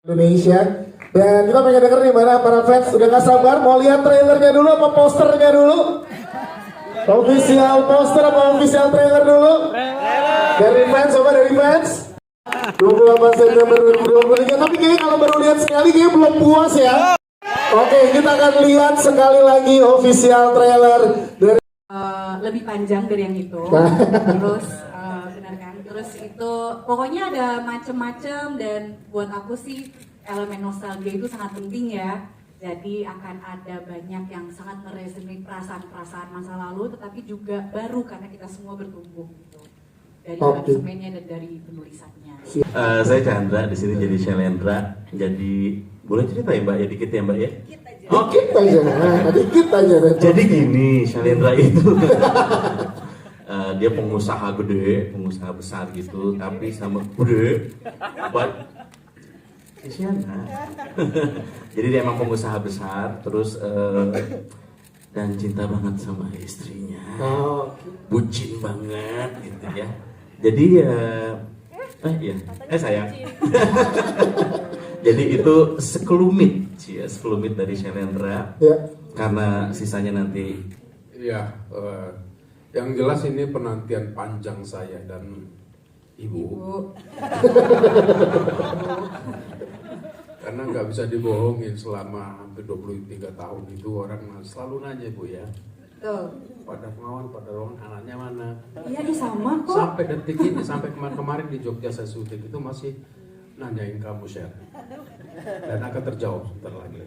Indonesia. Dan kita pengen denger nih mana para fans udah gak sabar mau lihat trailernya dulu apa posternya dulu? Official poster apa official trailer dulu? Dari fans, coba dari fans. 28 September 2023. Tapi kayaknya kalau baru lihat sekali kayaknya belum puas ya. Oke, kita akan lihat sekali lagi official trailer dari lebih panjang dari yang itu. Terus benar kan? Terus itu pokoknya ada macem-macem dan buat aku sih elemen nostalgia itu sangat penting ya. Jadi akan ada banyak yang sangat meresonate perasaan-perasaan masa lalu, tetapi juga baru karena kita semua bertumbuh gitu. Dari aransemennya dan dari penulisannya. Saya Chandra, di sini jadi Shalendra. Jadi boleh cerita ya Mbak ya dikit ya Mbak ya? dikit aja, dikit aja. Jadi gini, Shalendra itu dia pengusaha gede, pengusaha besar gitu, tapi sama gede, Isyana. Jadi dia emang pengusaha besar, terus dan cinta banget sama istrinya, bucin banget gitu ya. Jadi sayang. Jadi itu sekelumit dari Shalendra, ya. Karena sisanya nanti. Iya, yang jelas ini penantian panjang saya dan ibu. Karena nggak bisa dibohongin selama hampir 23 tahun itu orang selalu nanya Bu ya. Pada Pengawan, pada Rowan, anaknya mana? Iya, ini sama kok. Sampai detik ini, sampai kemarin di Jogja saya syuting itu masih nanyain kamu share. Dan akan terjawab sebentar lagi.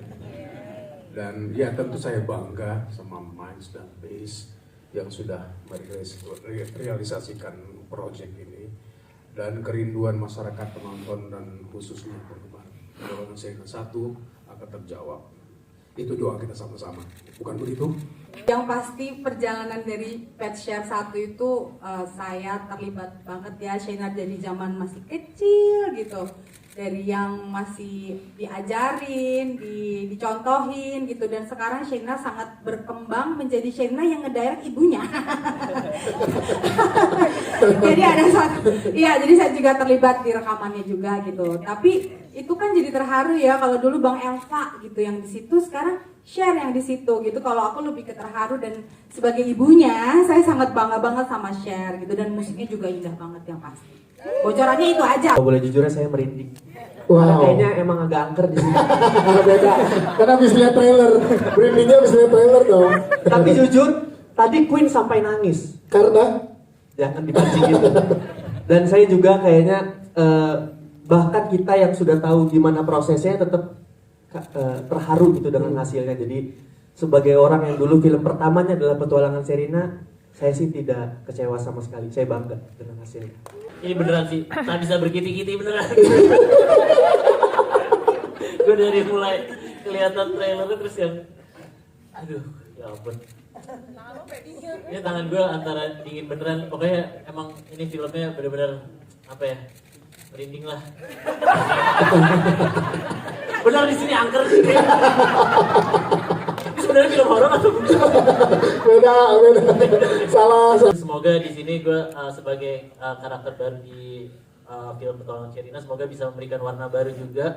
Dan ya tentu saya bangga sama Minds dan Base yang sudah merealisasikan proyek ini. Dan kerinduan masyarakat penonton dan khususnya penggemar golongan Shalendra 1 akan terjawab. Itu doa kita sama-sama, bukan begitu? Yang pasti perjalanan dari Pet Share 1 itu saya terlibat banget ya. Shalendra dari zaman masih kecil gitu, dari yang masih diajarin, dicontohin gitu, dan sekarang Shalendra sangat berkembang menjadi Shalendra yang ngedirect ibunya. Jadi ada jadi saya juga terlibat di rekamannya juga gitu. Tapi itu kan jadi terharu ya, kalau dulu Bang Elva gitu yang di situ, sekarang Share yang di situ gitu. Kalau aku lebih ke terharu, dan sebagai ibunya saya sangat bangga banget sama Share gitu, dan musiknya juga indah banget yang pasti. Bocorannya itu aja. Kalau boleh jujur saya merinding. Wow. Kayaknya emang agak angker di sini. Beda. Karena habis lihat trailer, merindingnya habis lihat trailer dong. Tapi jujur, tadi Queen sampai nangis. Karena Jangan dipancing gitu. Dan saya juga kayaknya bahkan kita yang sudah tahu gimana prosesnya tetap terharu gitu dengan hasilnya. Jadi sebagai orang yang dulu film pertamanya adalah Petualangan Sherina, saya sih tidak kecewa sama sekali. Saya bangga dengan hasilnya. Ini beneran sih, tak bisa berkiti-kiti beneran. Gue dari mulai kelihatan trailernya terus yang, aduh, ya ampun. Ini tangan gue antara dingin beneran, pokoknya emang ini filmnya bener-bener apa ya, merinding lah. Benar di sini angker sih. Ini sebenarnya film horor atau bukan? beda. Salah. Semoga di sini gue sebagai karakter baru di film Petualangan Sherina, semoga bisa memberikan warna baru juga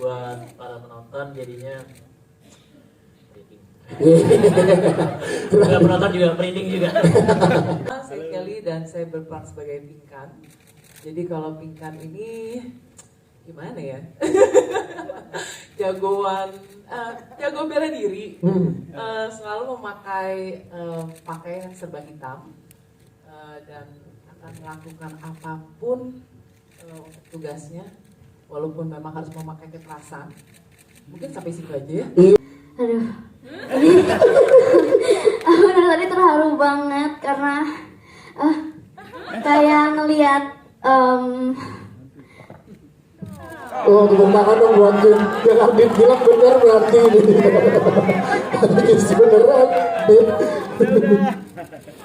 buat para penonton, jadinya penonton juga merinding juga. Saya Kelly dan saya berperan sebagai Pinkan. Jadi kalau Pinkan ini gimana ya? jago bela diri, selalu memakai pakaian yang serba hitam, dan akan melakukan apapun untuk tugasnya, walaupun memang harus memakai kekerasan. Mungkin sampai situ aja ya. Aduh, bener tadi terharu banget karena kayak ngelihat tepuk tangan dong buat Din. Yang Ardit bilang bener berarti ini. Beneran.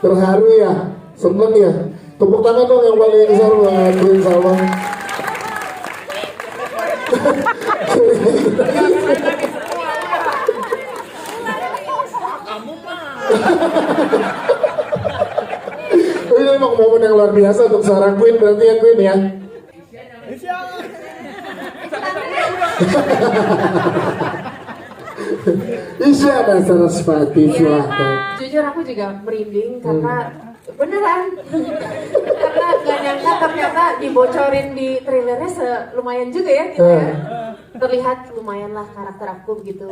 Terharu ya, seneng ya. Tepuk tangan dong yang paling besar buat Din sama. Ini emang momen yang luar biasa untuk seorang Queen, berarti ya Queen ya. Isyana Sarasvati, silahkan. Jujur aku juga merinding karena beneran karena gak nyangka ternyata dibocorin di trailernya lumayan juga ya gitu ya. Terlihat lumayan lah karakter aku begitu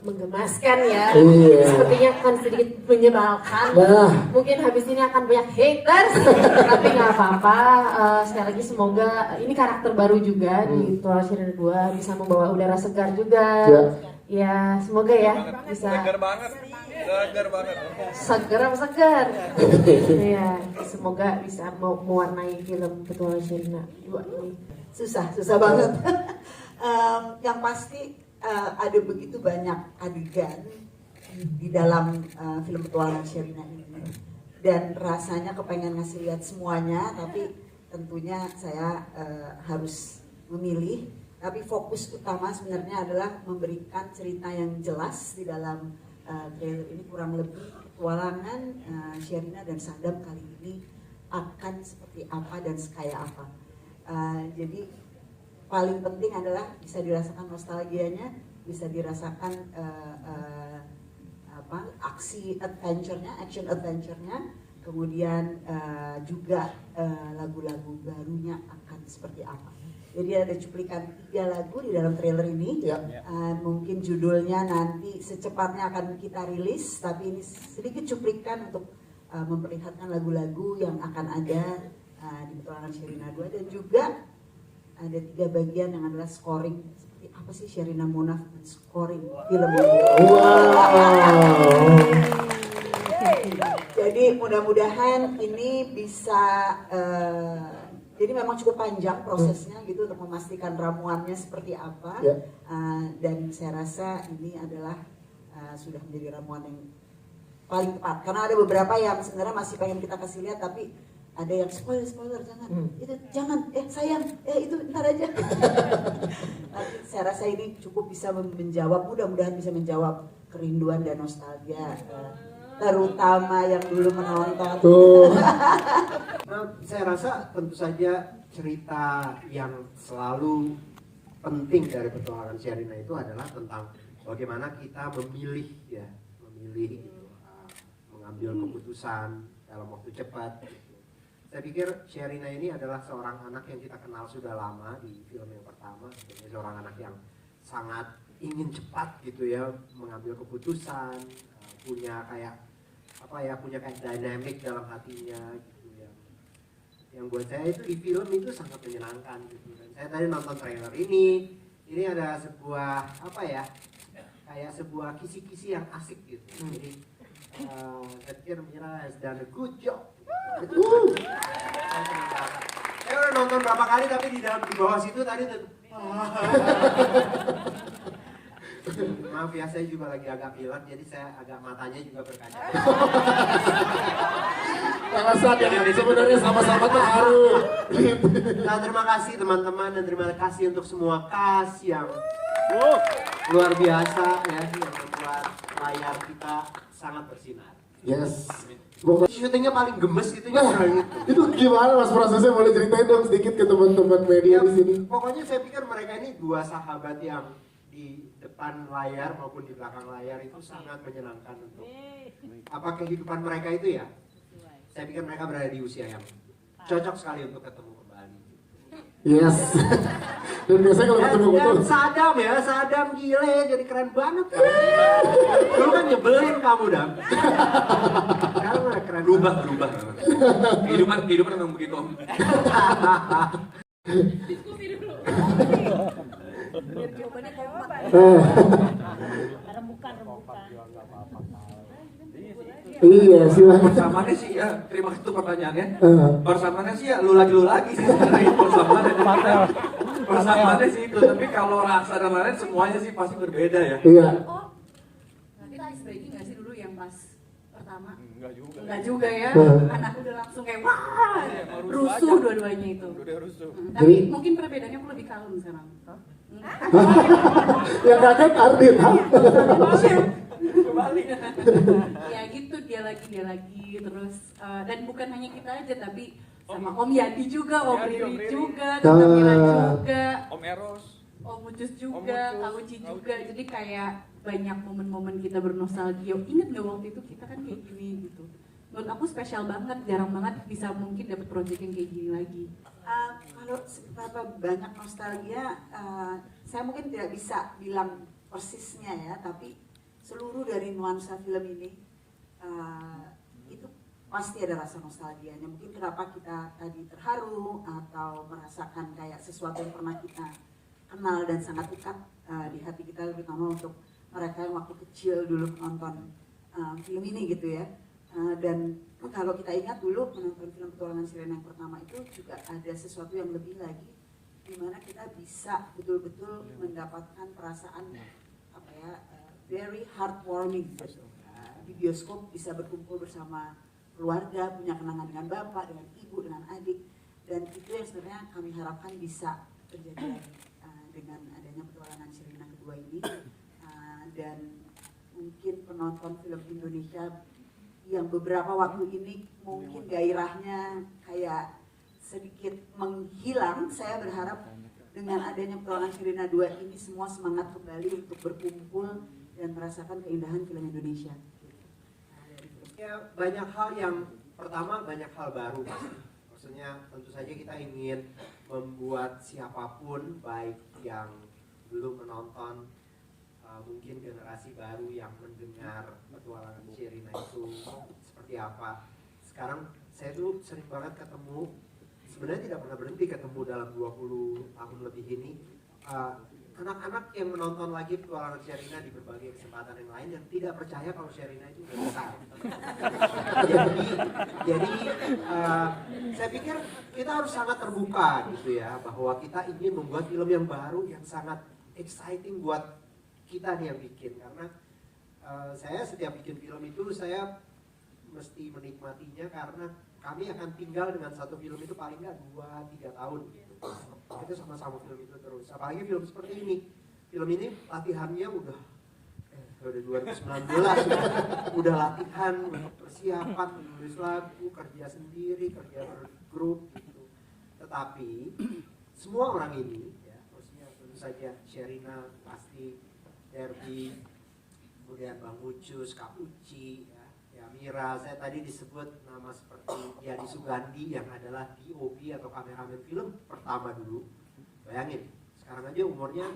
menggemaskan ya. Iya. Sepertinya akan sedikit menyebalkan. Nah. Mungkin habis ini akan banyak haters, tapi nggak apa-apa. Sekali lagi semoga ini karakter baru juga di Petualangan Sherina 2 bisa membawa udara segar juga. Ya. Ya semoga ya bisa. Segar banget. Segar apa segar? Iya, semoga bisa mewarnai film Petualangan Sherina 2 ini. Susah banget. Yang pasti ada begitu banyak adegan di dalam film Petualangan Sherina ini, dan rasanya kepengen ngasih lihat semuanya, tapi tentunya saya harus memilih. Tapi fokus utama sebenarnya adalah memberikan cerita yang jelas di dalam trailer ini. Kurang lebih petualangan Sherina dan Sadam kali ini akan seperti apa dan sekaya apa. Jadi paling penting adalah bisa dirasakan nostalgianya, bisa dirasakan action adventure-nya, kemudian juga lagu-lagu barunya akan seperti apa. Jadi ada cuplikan 3 lagu di dalam trailer ini. Mungkin judulnya nanti secepatnya akan kita rilis, tapi ini sedikit cuplikan untuk memperlihatkan lagu-lagu yang akan ada di Petualangan Sherina 2, dan juga ada 3 bagian yang adalah scoring. Seperti apa sih Sherina Munaf dan scoring film ini? Jadi mudah-mudahan ini bisa jadi memang cukup panjang prosesnya gitu untuk memastikan ramuannya seperti apa. Dan saya rasa ini adalah sudah menjadi ramuan yang paling tepat, karena ada beberapa yang sebenarnya masih pengen kita kasih lihat, tapi ada yang spoiler itu jangan, sayang, itu ntar aja. Tapi saya rasa ini cukup bisa menjawab, mudah-mudahan bisa menjawab kerinduan dan nostalgia, terutama yang dulu menonton. Saya rasa tentu saja cerita yang selalu penting dari Petualangan Sherina itu adalah tentang bagaimana kita memilih mengambil keputusan dalam waktu cepat. Saya pikir Sherina ini adalah seorang anak yang kita kenal sudah lama di film yang pertama. Seorang anak yang sangat ingin cepat gitu ya mengambil keputusan, punya kayak dynamic dalam hatinya gitu ya. Yang buat saya itu di film itu sangat menyenangkan gitu. Dan saya tadi nonton trailer ini ada sebuah kayak sebuah kisi-kisi yang asik gitu. Jadi saya pikir Mira has done a good job. Saya udah nonton berapa kali, tapi di bawah situ tadi maaf ya, saya juga lagi agak pilek, jadi saya agak matanya juga berkaca. Alasan yang sebenarnya sama-sama terharu. Nah, terima kasih teman-teman, dan terima kasih untuk semua cast yang luar biasa ya, yang membuat layar kita sangat bersinar. Yes. Syutingnya paling gemes gitu ya. Itu gimana Mas prosesnya, boleh ceritain dong sedikit ke teman-teman media di sini. Pokoknya saya pikir mereka ini 2 sahabat yang di depan layar maupun di belakang layar itu sangat menyenangkan untuk kehidupan mereka itu ya. Saya pikir mereka berada di usia yang cocok sekali untuk ketemu kembali. Yes. Dan biasanya kalau ketemu Dan Sadam gile jadi keren banget. Dulu kan nyebelin kamu, Dam. Sekarang udah keren. Berubah. Kehidupan memang begitu, Om. Rembukan. Iya, silakan. Persamaannya sih ya, terima kasih untuk pertanyaannya. Persamaannya sih ya lu lagi sih sebenarnya persamaannya sih itu, tapi kalau rasa dan lain semuanya sih pasti berbeda ya. Iya. Nanti habis breaking nggak sih dulu yang pas pertama? Enggak juga ya. Anak udah langsung kayak wah, rusuh dua-duanya itu. Tapi mungkin perbedaannya lebih kalem sekarang. Yang kaget Ardin. Ya gitu, dia lagi terus dan bukan hanya kita aja, tapi sama Om Yadi juga, Om Riri juga, Ah. Tante Mila juga, Om Eros. Om Ucus juga, Kak Uci juga. Jadi kayak banyak momen-momen kita bernostalgia. Ingat nggak waktu itu kita kan kayak gini gitu. Menurut aku spesial banget, jarang banget bisa mungkin dapat project yang kayak gini lagi. Kalau seberapa banyak nostalgia, saya mungkin tidak bisa bilang persisnya ya, tapi seluruh dari nuansa film ini itu pasti ada rasa nostalgianya. Mungkin kenapa kita tadi terharu atau merasakan kayak sesuatu yang pernah kita kenal dan sangat dekat di hati kita, terutama untuk mereka yang waktu kecil dulu nonton film ini gitu ya. Dan kalau kita ingat dulu menonton film Petualangan Sherina yang pertama itu juga ada sesuatu yang lebih lagi, di mana kita bisa betul-betul mendapatkan perasaan apa ya, very heartwarming gitu. Di bioskop bisa berkumpul bersama keluarga, punya kenangan dengan bapak, dengan ibu, dengan adik, dan itu yang sebenarnya kami harapkan bisa terjadi lagi dengan adanya Petualangan Sherina kedua ini. Dan mungkin penonton film Indonesia yang beberapa waktu ini mungkin gairahnya kayak sedikit menghilang, saya berharap dengan adanya Petualangan Sherina 2 ini semua semangat kembali untuk berkumpul dan merasakan keindahan film Indonesia. Ya, banyak hal yang pertama, banyak hal baru pasti. Maksudnya tentu saja kita ingin membuat siapapun, baik yang belum menonton, mungkin generasi baru yang mendengar Petualangan Sherina itu seperti apa. Sekarang saya tuh sering banget ketemu, sebenarnya tidak pernah berhenti ketemu dalam 20 tahun lebih ini, anak-anak yang menonton lagi Petualangan Sherina di berbagai kesempatan yang lain yang tidak percaya kalau Sherina itu udah besar. jadi saya pikir kita harus sangat terbuka gitu ya, bahwa kita ingin membuat film yang baru yang sangat exciting buat kita nih yang bikin. Karena saya setiap bikin film itu saya mesti menikmatinya, karena kami akan tinggal dengan satu film itu paling nggak 2-3 tahun gitu. Itu sama-sama film itu terus. Apalagi film seperti ini. Film ini latihannya udah 2019 udah latihan, persiapan, menulis lagu, kerja sendiri, kerja bergrup gitu. Tetapi semua orang ini ya, maksudnya tentu saja Sherina pasti, Derby, kemudian Bang Ucus, Kak Uci, ya Mira, saya tadi disebut nama seperti Yadi Sugandi yang adalah DOP atau kameramen film pertama dulu. Bayangin, sekarang aja umurnya,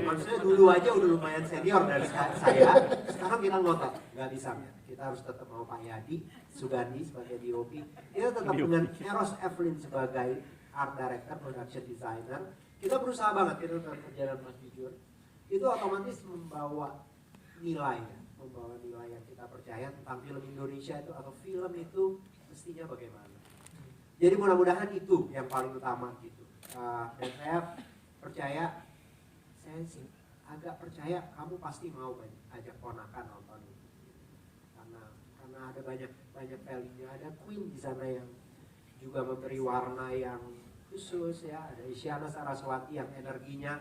maksudnya dulu aja udah lumayan senior dari saya, sekarang kita ngotot, nggak bisa. Kita harus tetap mau Pak Yadi Sugandi sebagai DOP, kita tetap dengan Eros Evelyn sebagai art director, production designer. Kita berusaha banget, kita dalam perjalanan Mas Jujur itu otomatis membawa nilai ya, membawa nilai yang kita percaya tentang film Indonesia itu, atau film itu mestinya bagaimana. Jadi mudah-mudahan itu yang paling utama gitu. Dan saya percaya, saya sih agak percaya kamu pasti mau ajak ponakan nonton itu, karena ada banyak value-nya. Ada Queen di sana yang juga memberi warna yang khusus ya, ada Isyana Saraswati yang energinya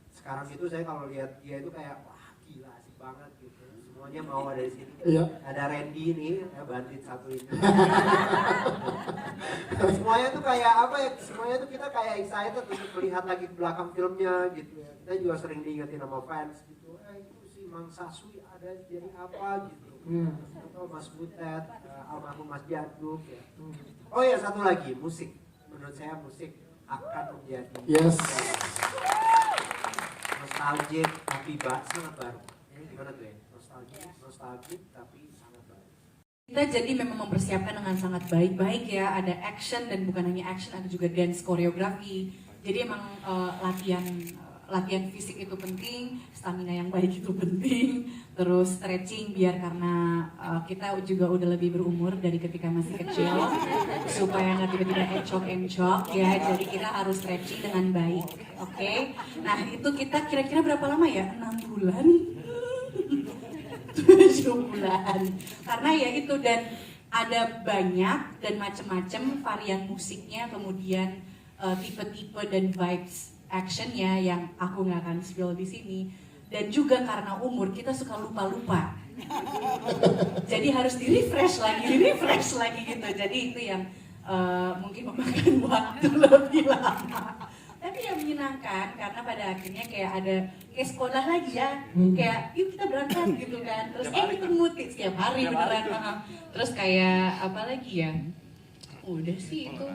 sekarang itu, saya kalau lihat dia itu kayak wah gila, asik banget gitu, semuanya mau ada di sini. Iya. Ada Randy nih ya, bandit satu ini. Semuanya tuh kayak apa ya, semuanya tuh kita kayak excited untuk melihat lagi ke belakang filmnya gitu ya. Kita juga sering diingetin sama fans gitu, itu si Mang Saswi ada jadi apa gitu, atau Mas Butet, almarhum Mas Jaduk ya. Oh ya, satu lagi, musik. Menurut saya musik akan menjadi nostalgic tapi sangat baru. Ini gimana tuh ya? Nostalgic tapi sangat baru. Kita jadi memang mempersiapkan dengan sangat baik-baik ya. Ada action, dan bukan hanya action, ada juga dance koreografi. Jadi emang latihan fisik itu penting, stamina yang baik itu penting, terus stretching biar karena kita juga udah lebih berumur dari ketika masih kecil, supaya nggak tiba-tiba encok ya, jadi kita harus stretching dengan baik, oke? Nah itu kita kira-kira berapa lama ya? 6 bulan? 7 bulan, karena ya itu, dan ada banyak dan macam-macam varian musiknya, kemudian tipe-tipe dan vibes actionnya yang aku nggak akan spill di sini. Dan juga karena umur kita suka lupa-lupa Jadi harus di-refresh lagi gitu. Jadi itu yang mungkin memakan waktu lebih lama. Tapi yang menyenangkan karena pada akhirnya kayak ada kayak sekolah lagi ya, kayak yuk kita berangkat gitu kan. Terus ketemu setiap hari beneran. Terus kayak apa lagi ya? Udah sih itu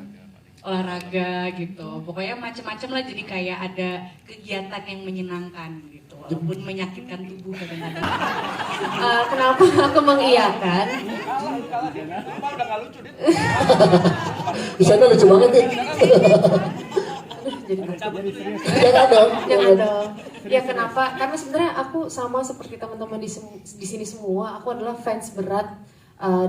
olahraga gitu. Pokoknya macam-macam lah, jadi kayak ada kegiatan yang menyenangkan gitu. Walaupun menyakitkan tubuh kadang-kadang. Kenapa aku mengiyakan? Di sana lucu banget nih. Jangan dong. Ya kenapa? Karena sebenarnya aku sama seperti teman-teman di sini semua. Aku adalah fans berat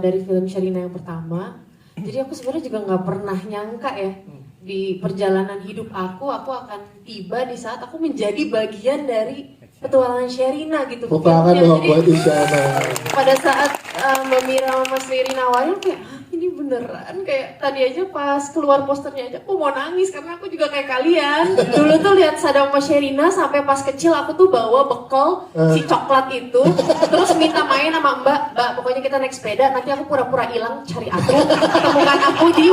dari film Sherina yang pertama. Jadi aku sebenarnya juga nggak pernah nyangka ya di perjalanan hidup aku akan tiba di saat aku menjadi bagian dari petualangan Sherina gitu. Tangan dong buat Isyana. Pada saat Mbak Mira sama Mas Riri nawarin kayak ini beneran, kayak tadi aja pas keluar posternya aja aku mau nangis karena aku juga kayak kalian. Dulu tuh lihat Sadam sama Sherina sampai pas kecil aku tuh bawa bekal si coklat itu, terus minta main sama Mbak pokoknya kita naik sepeda, nanti aku pura-pura hilang cari aku, temukan aku di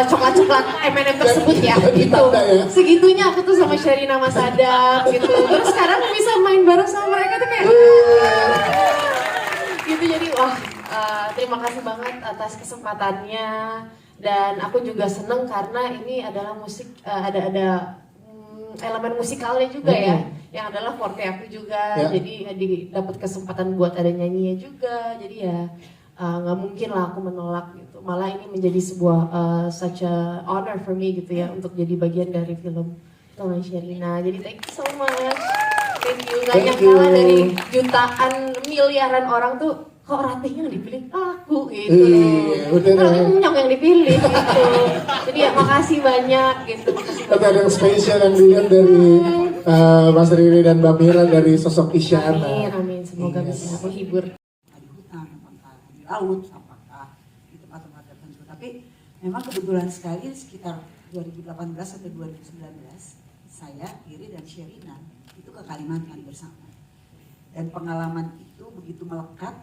coklat-coklat M&M tersebut ya gitu. Segitunya aku tuh sama Sherina sama Sadam gitu. Terus sekarang bisa main bareng sama mereka tuh kayak gitu. Jadi wah, terima kasih banget atas kesempatannya, dan aku juga seneng karena ini adalah musik, ada elemen musikalnya juga ya, yang adalah forte aku juga, jadi dapat kesempatan buat ada nyanyinya juga, jadi ya nggak mungkin lah aku menolak gitu, malah ini menjadi sebuah such a honor for me gitu ya, untuk jadi bagian dari film Tolong Sherina. Jadi thank you so much. Thank you. Gak nyangka lah dari jutaan miliaran orang tuh kok Ratih yang dipilih aku gitu. Ratih Munyong yang dipilih gitu. Jadi ya makasih banyak gitu. Tapi ada yang spesial yang dilihat dari Mas Riri dan Mbak Mira dari sosok Isyana. Amin. Semoga bisa menghibur. Di hutan, apakah di laut, apakah di tempat-tempat tertentu. Tapi memang kebetulan sekali sekitar 2018 sampai 2019 saya, Riri dan Sherina itu ke Kalimantan bersama, dan pengalaman itu begitu melekat,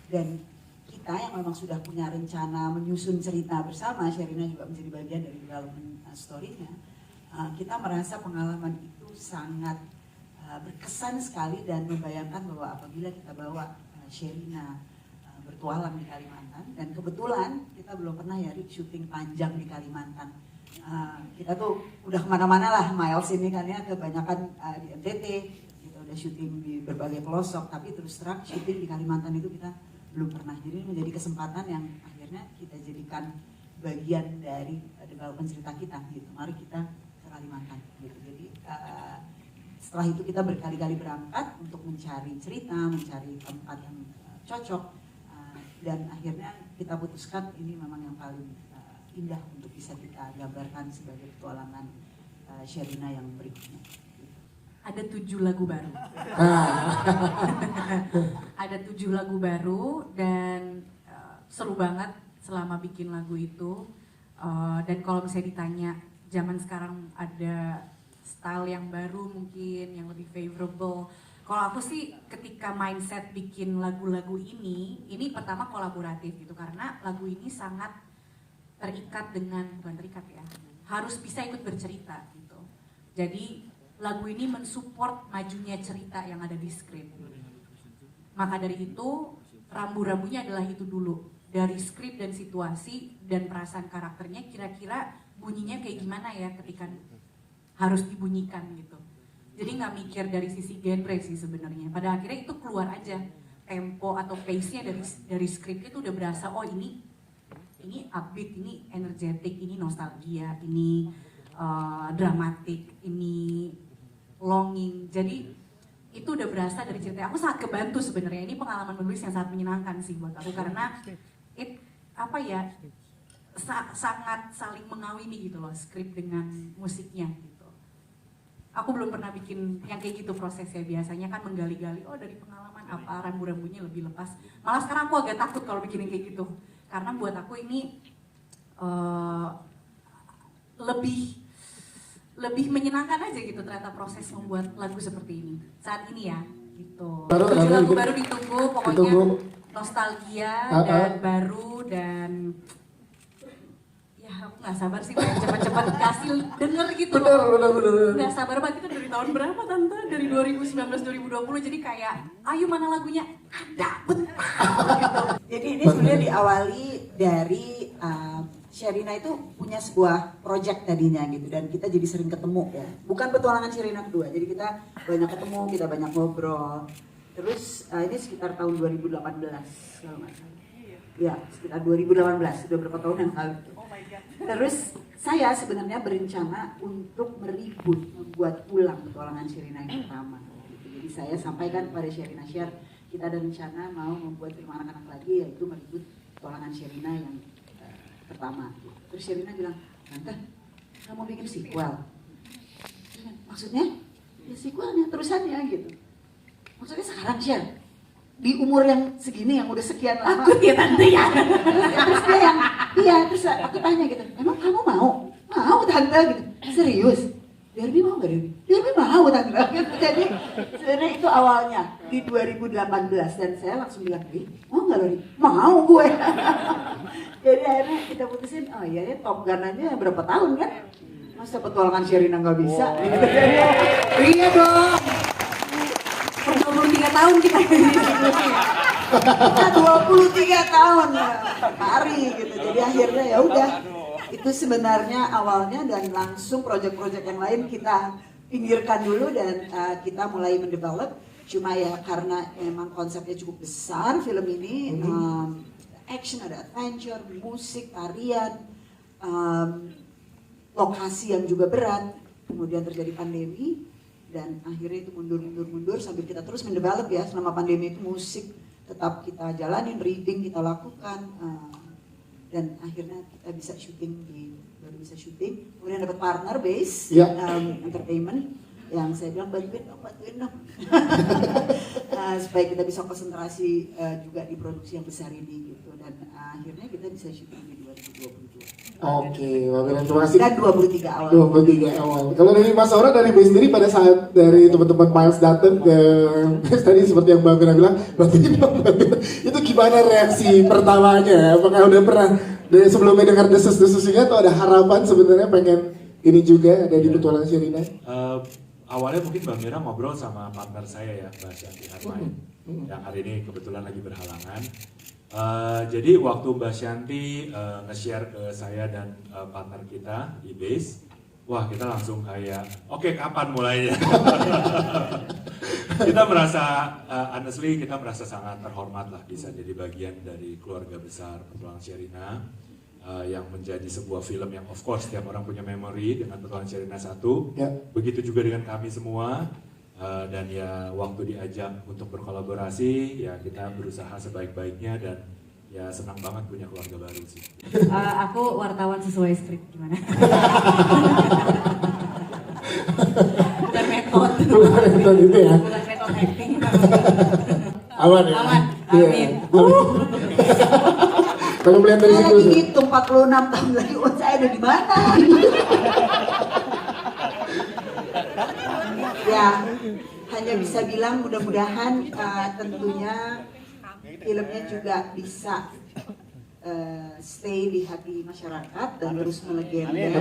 dan kita yang memang sudah punya rencana menyusun cerita bersama, Sherina juga menjadi bagian dari development story-nya, kita merasa pengalaman itu sangat berkesan sekali, dan membayangkan bahwa apabila kita bawa Sherina bertualang di Kalimantan, dan kebetulan kita belum pernah ya syuting panjang di Kalimantan. Kita tuh udah kemana-mana lah Miles ini kan ya, kebanyakan di NTT, kita udah syuting di berbagai pelosok, tapi terus terang syuting di Kalimantan itu kita belum pernah. Jadi menjadi kesempatan yang akhirnya kita jadikan bagian dari development cerita kita gitu. Mari kita ke Kalimantan gitu. Jadi setelah itu kita berkali-kali berangkat untuk mencari cerita, mencari tempat yang cocok, dan akhirnya kita putuskan ini memang yang paling indah untuk bisa kita gambarkan sebagai petualangan Sherina yang berikutnya. Ada 7 lagu baru. Ada 7 lagu baru, dan seru banget selama bikin lagu itu. Dan kalau misalnya ditanya zaman sekarang ada style yang baru mungkin yang lebih favorable. Kalau aku sih ketika mindset bikin lagu-lagu ini pertama kolaboratif gitu, karena lagu ini sangat terikat dengan, bukan terikat ya, harus bisa ikut bercerita gitu. Jadi lagu ini mensupport majunya cerita yang ada di skrip. Maka dari itu rambu-rambunya adalah itu dulu, dari skrip dan situasi dan perasaan karakternya, kira-kira bunyinya kayak gimana ya ketika harus dibunyikan gitu. Jadi nggak mikir dari sisi genre sih sebenarnya. Pada akhirnya itu keluar aja, tempo atau pace-nya dari skrip itu udah berasa, oh ini upbeat, ini energetik, ini nostalgia, ini dramatik, ini longing. Jadi itu udah berasa dari cerita. Aku sangat kebantu sebenarnya. Ini pengalaman menulis yang sangat menyenangkan sih buat aku, karena sangat saling mengawini gitu loh, skrip dengan musiknya gitu. Aku belum pernah bikin yang kayak gitu prosesnya. Biasanya kan menggali-gali, oh dari pengalaman apa, rambu-rambunya lebih lepas. Malah sekarang aku agak takut kalau bikin yang kayak gitu. Karena buat aku ini lebih menyenangkan aja gitu ternyata proses membuat lagu seperti ini. Saat ini ya, gitu. Baru, Tujuh lagu gitu. baru ditunggu, pokoknya Ditunggu. nostalgia dan baru dan ya aku nggak sabar sih pengen cepet-cepet kasih denger gitu. Bener. Nggak sabar banget, itu dari tahun berapa Tante? Dari 2019-2020, jadi kayak ayo mana lagunya? Ada, bentar gitu. Jadi ini sebenarnya diawali dari Sherina itu punya sebuah project tadinya gitu, dan kita jadi sering ketemu ya. Bukan petualangan Sherina kedua, jadi kita banyak ketemu, kita banyak ngobrol. Terus ini sekitar tahun 2018 kalau nggak salah. Ya, sekitar 2018, sudah berapa tahun yang lalu. Terus saya sebenarnya berencana untuk membuat ulang petualangan Sherina yang pertama. Jadi saya sampaikan kepada Sherina, Share, kita ada rencana mau membuat film anak-anak lagi, yaitu meribut petualangan Sherina yang pertama. Terus Sherina bilang, Tante, kamu mau bikin sequel? Maksudnya? Ya sequelnya, terusannya gitu. Maksudnya sekarang, Sher? Di umur yang segini, yang udah sekian lama. Takut ya Tante ya? Terus dia yang, iya, terus aku tanya gitu, emang kamu mau? Mau Tante gitu, serius? Derby mau gak Derby? Derby mau Tante gitu. Jadi sebenarnya itu awalnya di 2018, dan saya langsung bilang, mau gak Lori? Mau gue. Jadi akhirnya kita putusin, oh iya ya Top Gun aja berapa tahun kan? Masa petualangan Sherina gak bisa? Iya dong. 23 tahun kita ini. 23 tahun ya, mari gitu. Jadi akhirnya ya udah, itu sebenarnya awalnya, dan langsung proyek-proyek yang lain kita pinggirkan dulu dan kita mulai mendevelop. Cuma ya karena memang konsepnya cukup besar film ini, action, ada adventure, musik, tarian, lokasi yang juga berat, kemudian terjadi pandemi. Dan akhirnya itu mundur sambil kita terus mendevelop ya. Selama pandemi itu musik tetap kita jalanin, reading kita lakukan, dan akhirnya kita bisa baru bisa syuting. Kemudian dapat partner base entertainment yang saya bilang bantuin dong supaya kita bisa konsentrasi juga di produksi yang besar ini gitu. Dan akhirnya kita bisa syuting di 2022. Oke, terima kasih. Dan 23 awal. 23 awal. Kalau dari Mas Aura, dari Bay sendiri pada saat dari teman-teman Miles datang ke tadi seperti yang Bang Guna bilang, bantuin itu gimana reaksi pertamanya? Apakah udah pernah dari sebelumnya dengar desas-desusnya atau ada harapan sebenarnya pengen ini juga ada di petualangan Sherina? Awalnya mungkin Bang Mira ngobrol sama partner saya ya, Mbak Shanti Harmain, yang hari ini kebetulan lagi berhalangan. Jadi waktu Mbak Shanti nge-share ke saya dan partner kita di Base, wah kita langsung kayak, oke, kapan mulainya? Kita merasa, honestly kita merasa sangat terhormat lah bisa jadi bagian dari keluarga besar Petualangan Sherina, yang menjadi sebuah film yang of course setiap orang punya memori dengan Petualangan Sherina 1, begitu juga dengan kami semua. Dan ya waktu diajak untuk berkolaborasi ya kita berusaha sebaik-baiknya, dan ya senang banget punya keluarga baru sih. Aku wartawan sesuai skrip, gimana? Bukan metode. Bukan metode itu ya? Bukan metode acting. Aman ya? Aman, amin. Kalau melihat dari situ lagi hitung 46 tahun lagi, saya ada di mana? Ya, hanya bisa bilang mudah-mudahan tentunya filmnya juga bisa stay di hati masyarakat dan terus melegenda.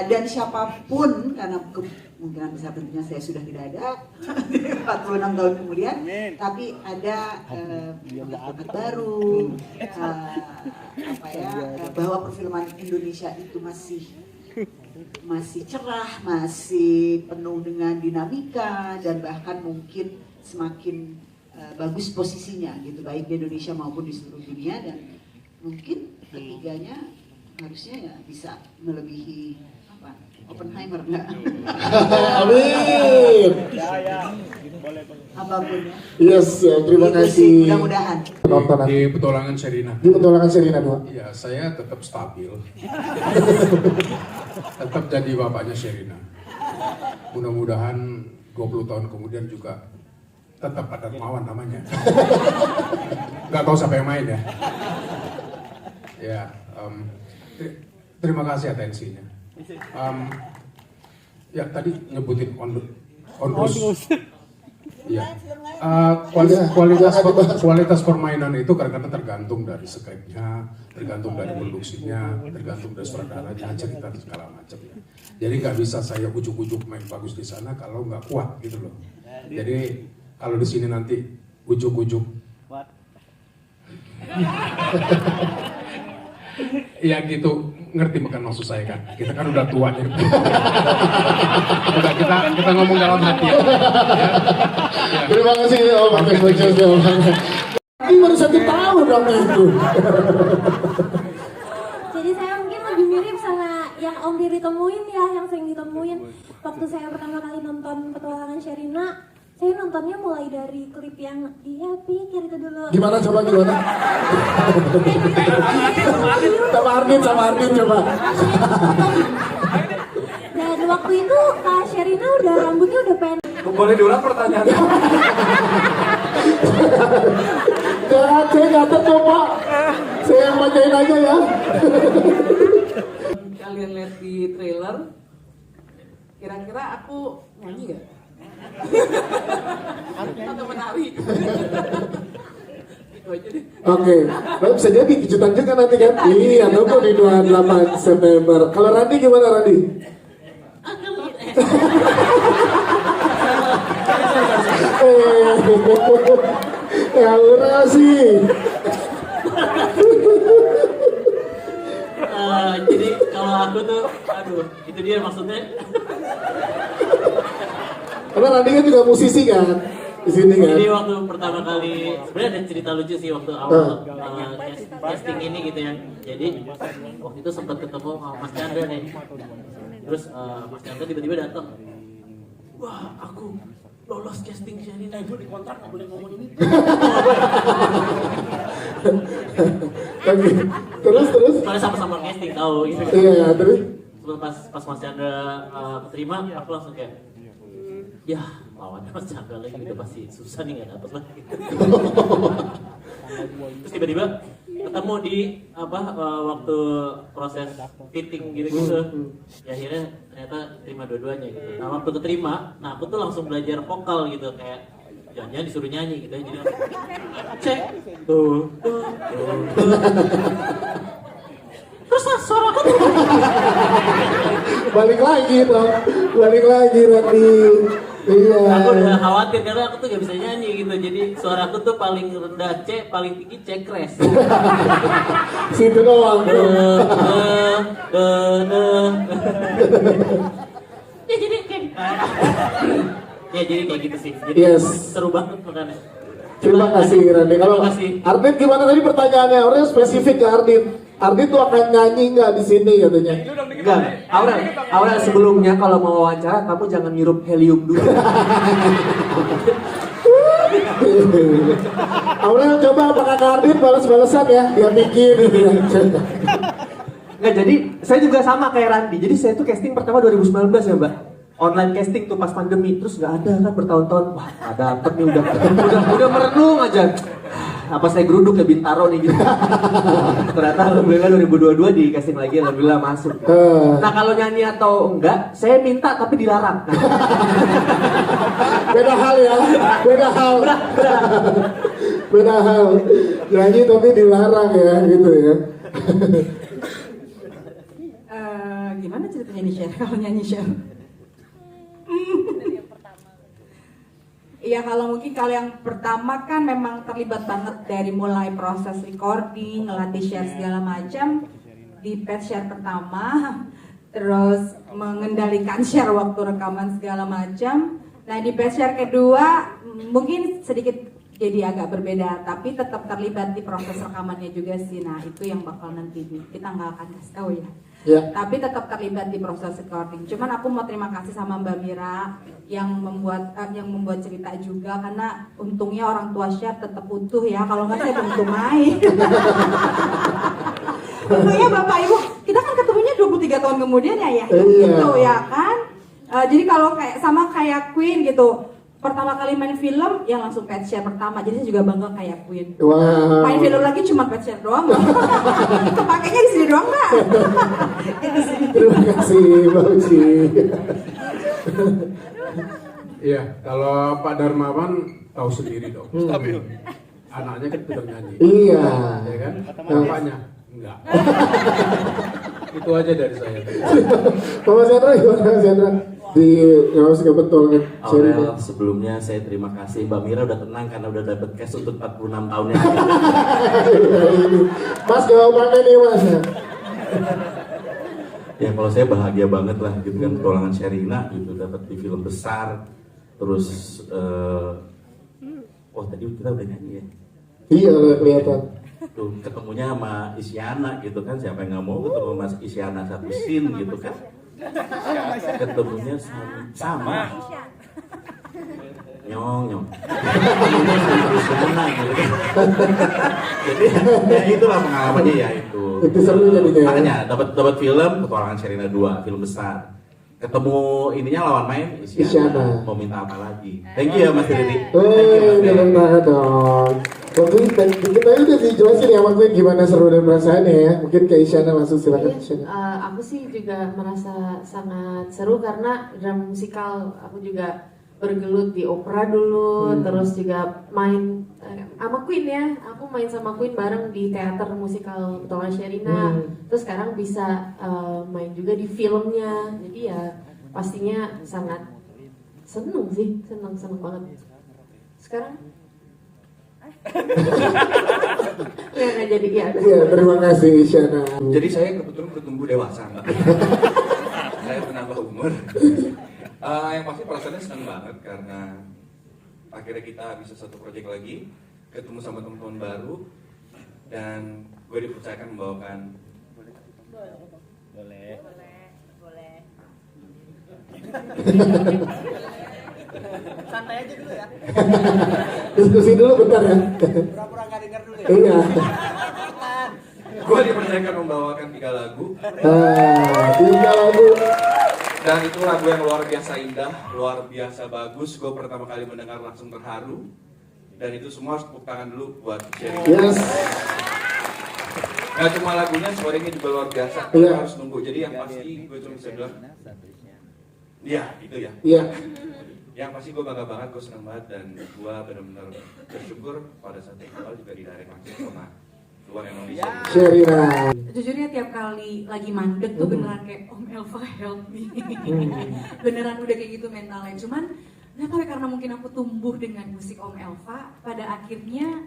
Dan siapapun, karena kemungkinan besar tentunya saya sudah tidak ada 46 tahun kemudian, tapi ada bakat baru, bahwa perfilman Indonesia itu masih cerah, masih penuh dengan dinamika, dan bahkan mungkin semakin bagus posisinya gitu, baik di Indonesia maupun di seluruh dunia. Dan mungkin ketiganya harusnya ya bisa melebihi Oppenheimer nggak? Amin. Apapun ya. Yes, terima kasih. Mudah-mudahan. Di Petualangan Sherina. Di Petualangan Sherina 2. Iya, saya tetap stabil. Tetap jadi bapaknya Sherina. Mudah-mudahan 20 tahun kemudian juga tetap ada Mawan namanya. Gak tahu siapa yang main ya. Ya, terima kasih atensinya. Ya tadi nyebutin on Iya. Kualitas permainan itu kadang-kadang tergantung dari skripnya, tergantung dari produksinya, tergantung dari sutradaranya, cerita dan segala macam ya. Jadi nggak bisa saya ujuk-ujuk main bagus di sana kalau nggak kuat gitu loh. Jadi kalau di sini nanti ujuk-ujuk, ya gitu, ngerti bukan maksud saya kan? Kita kan udah tua jadi. kita ngomong dalam hati ya. Terima kasih Om Martin Bocos. Ini baru 1 tahun dong itu. Jadi saya mungkin lebih mirip sama yang Om Diri temuin ya, yang sering ditemuin. Waktu saya pertama kali nonton Petualangan Sherina, saya nontonnya mulai dari klip yang dia pikir itu dulu. Gimana coba gimana? Sama Ardin coba. Dan waktu itu Kak Sherina udah rambutnya udah pendek. Boleh diulang pertanyaannya? Saya nggak tercoba. Saya yang bacain aja ya. Kalian lihat di trailer, kira-kira aku nyanyi gak? Atau menari? Itu aja deh. Oke, baik, bisa jadi kejutan juga nanti kan? Iya, nunggu di 28 September. Kalau Randi gimana Randi? Ya udah sih. Jadi kalau aku tuh, aduh, itu dia maksudnya. Karena Randi kan juga musisi kan di sini kan. Jadi waktu pertama kali, sebenarnya ada cerita lucu sih waktu awal casting ini gitu ya. Jadi waktu itu sempat ketemu sama Mas Chandra nih. Terus Mas Chandra tiba-tiba datang. Wah, aku lolos casting Sherina, gue dikontrak nggak boleh ngomong ini. Terus. Soalnya sama-sama casting tahu gitu. Iya, terus. Pas Mas Chandra terima, aku langsung kayak, ya lawannya Mas Chandra lagi udah pasti susah nih nggak dapet lagi. Terus tiba-tiba ketemu di waktu proses fitting gitu. Ya akhirnya ternyata terima dua-duanya gitu. Nah waktu keterima, nah aku tuh langsung belajar vokal gitu, kayak jangan disuruh nyanyi gitu ya. Jadi cek tuh. Terus suara aku tuh Balik lagi Randi. Iya. Aku udah khawatir karena aku tuh gak bisa nyanyi gitu. Jadi suara aku tuh paling rendah C, paling tinggi C crash. Situ doang. Ya jadi kayak gitu sih. Jadi seru banget makanya. Terima kasih Randi. Kalau Ardit gimana tadi pertanyaannya? Orangnya spesifik ke Ardit. Ardit tuh akan nyanyi nggak di sini katanya? Enggak. Aurel sebelumnya kalau mau wawancara kamu jangan ngirup helium dulu. Aurel coba apakah ke Ardit balas-balasan ya? Dia pikir. Nggak, jadi saya juga sama kayak Randi. Jadi saya tuh casting pertama 2019 ya Mbak. Online casting tuh pas pandemi, terus nggak ada kan bertahun-tahun. Wah, nggak dapet nih, udah merenung aja. Apa saya geruduk ke Bintaro nih gitu. Ternyata alhamdulillah 2022 di casting lagi, alhamdulillah masuk. Nah kalau nyanyi atau enggak, saya minta tapi dilarang. Nah. Beda hal ya, beda hal. Nyanyi tapi dilarang ya, gitu ya. Gimana ceritanya nih Sher, kalau nyanyi Sher? Iya, kalau mungkin kalau yang pertama kan memang terlibat banget dari mulai proses recording, ngelatih share segala macam di pet share pertama, terus mengendalikan share waktu rekaman segala macam. Nah di pet share kedua mungkin sedikit jadi agak berbeda, tapi tetap terlibat di proses rekamannya juga sih. Nah itu yang bakal nanti kita nggak akan kasih tahu ya. Tapi tetap terlibat di proses recording. Cuman aku mau terima kasih sama Mbak Mira yang membuat cerita juga, karena untungnya orang tua Syar tetap utuh ya. Kalau nggak saya belum main. Untungnya Bapak Ibu, kita kan ketemunya 23 tahun kemudian ya, gitu ya kan. Jadi kalau kayak Queen gitu. Pertama kali main film ya langsung pet share pertama, jadi saya juga bangga kayak Queen. Wow. Main film lagi cuma pet share doang. Kepakainya di sini doang nggak? Terima kasih Mbak Uci. Iya, kalau Pak Darmawan tahu sendiri dong. Stabil. Anaknya kan pintar nyanyi. Iya. Ya kan? Bapaknya enggak. Itu aja dari saya. Pak Mas Hendra gimana Mas Hendra? Di Ngawas Gak Betul kan? Aurel, sebelumnya saya terima kasih Mbak Mira udah tenang karena udah dapet cash untuk 46 tahunnya. Mas jawabannya nih Mas. Ya kalau saya bahagia banget lah gitu kan, petualangan Sherina gitu dapat di film besar. Terus wah tadi kita udah nyanyi ya. Iya udah kelihatan. Tuh ketemunya sama Isyana gitu kan, siapa yang nggak mau ketemu Mas Isyana satu scene gitu kan. Ketemunya sama nyong Isyana gitu kan. Jadi ya itulah pengalamannya ya itu. Itu seru jadinya. Makanya dapat film petualangan Sherina 2 film besar. Ketemu ininya lawan main Isyana. Mau minta apa lagi? Thank you ya Mas Riri. Jangan banget dong. Mungkin kita udah dijelasin ya Mas Queen gimana seru dan perasaannya ya. Mungkin ke Isyana langsung silakan Isyana. Aku sih juga merasa sangat seru karena drama musikal aku juga bergelut di opera dulu, terus juga main sama Queen ya. Aku main sama Queen bareng di teater musikal Petualangan Sherina. Terus sekarang bisa main juga di filmnya. Jadi ya pastinya sangat seneng sih, seneng banget. Sekarang ya nggak jadi ya. Iya, terima kasih Isyana. Jadi saya kebetulan bertumbuh dewasa, Mbak. Saya menambah umur. Yang pasti perasaannya senang banget karena akhirnya kita bisa satu proyek lagi, ketemu sama teman-teman baru, dan gue dipercayakan membawakan. Boleh. Santai aja dulu ya. Diskusi dulu bentar ya. Pura-pura nggak denger dulu ya. Iya. Gue dipercayakan membawakan 3 lagu. 3 lagu. Dan itu lagu yang luar biasa indah, luar biasa bagus. Gue pertama kali mendengar langsung terharu. Dan itu semua harus tepuk tangan dulu buat Sherina. Yes. Gak cuma lagunya, suaranya juga luar biasa. Iya. Kita harus nunggu. Jadi yang pasti gue cuma bisa bilang, iya itu ya. Iya. Yang pasti gue bangga banget, gue senang banget, dan gue benar-benar bersyukur pada saat awal juga didirect langsung sama luar Indonesia. Sherina. Jujurnya tiap kali lagi mandek tuh beneran kayak Om Elva help me. Beneran udah kayak gitu mentalnya. Cuman nggak tahu ya, karena mungkin aku tumbuh dengan musik Om Elva, pada akhirnya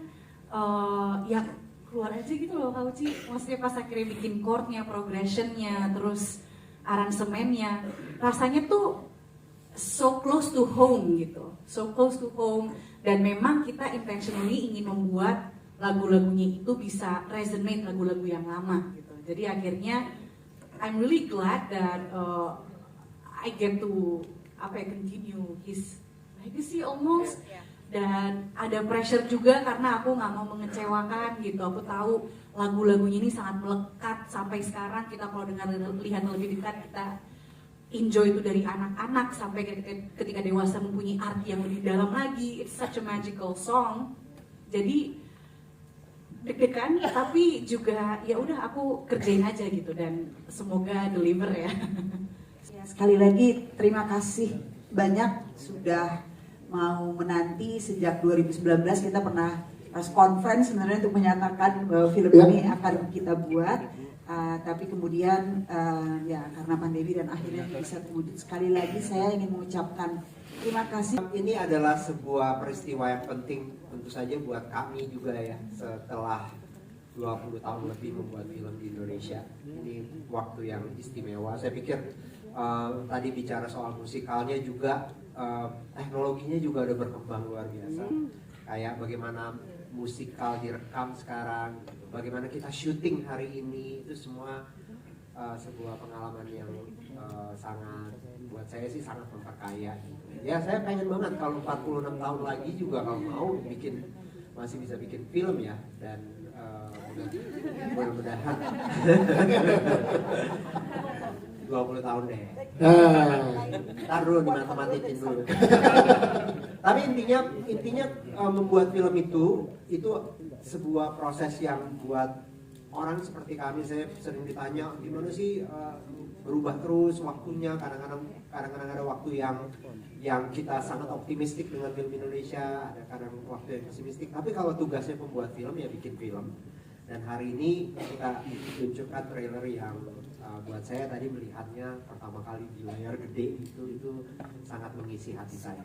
ya keluar aja gitu loh Kak Uci. Maksudnya pas akhirnya bikin chordnya, progressionnya, terus aransemennya, rasanya tuh so close to home gitu, so close to home. Dan memang kita intentionally ingin membuat lagu-lagunya itu bisa resonate lagu-lagu yang lama gitu. Jadi akhirnya I'm really glad that I get to continue his legacy almost. Dan ada pressure juga karena aku nggak mau mengecewakan gitu. Aku tahu lagu-lagunya ini sangat melekat sampai sekarang. Kita kalau lihat lebih dekat, kita enjoy itu dari anak-anak sampai ketika dewasa mempunyai arti yang lebih dalam lagi. It's such a magical song. Jadi deg-degan tapi juga ya udah aku kerjain aja gitu, dan semoga deliver ya. Sekali lagi terima kasih banyak sudah mau menanti. Sejak 2019 kita pernah conference sebenarnya untuk menyatakan bahwa film ini akan kita buat, tapi kemudian ya karena pandemi dan akhirnya bisa terwujud. Sekali lagi saya ingin mengucapkan terima kasih. Ini adalah sebuah peristiwa yang penting tentu saja buat kami juga ya, setelah 20 tahun lebih membuat film di Indonesia. Ini waktu yang istimewa. Saya pikir tadi bicara soal musikalnya juga, teknologinya juga udah berkembang luar biasa. Kayak bagaimana musikal direkam sekarang, bagaimana kita syuting hari ini, itu semua sebuah pengalaman yang sangat, buat saya sih sangat memperkaya. Ya saya pengen banget kalau 46 tahun lagi juga kalau mau masih bisa bikin film ya, dan mudah-mudahan 20 tahun deh. Ntar dulu dimatematiin dulu. Tapi intinya membuat film itu sebuah proses yang buat orang seperti kami. Saya sering ditanya gimana sih berubah terus waktunya, kadang-kadang ada waktu yang kita sangat optimistik dengan film Indonesia, ada kadang waktu yang pesimistik. Tapi kalau tugasnya pembuat film ya bikin film. Dan hari ini kita tunjukkan trailer yang buat saya tadi melihatnya pertama kali di layar gede itu sangat mengisi hati saya.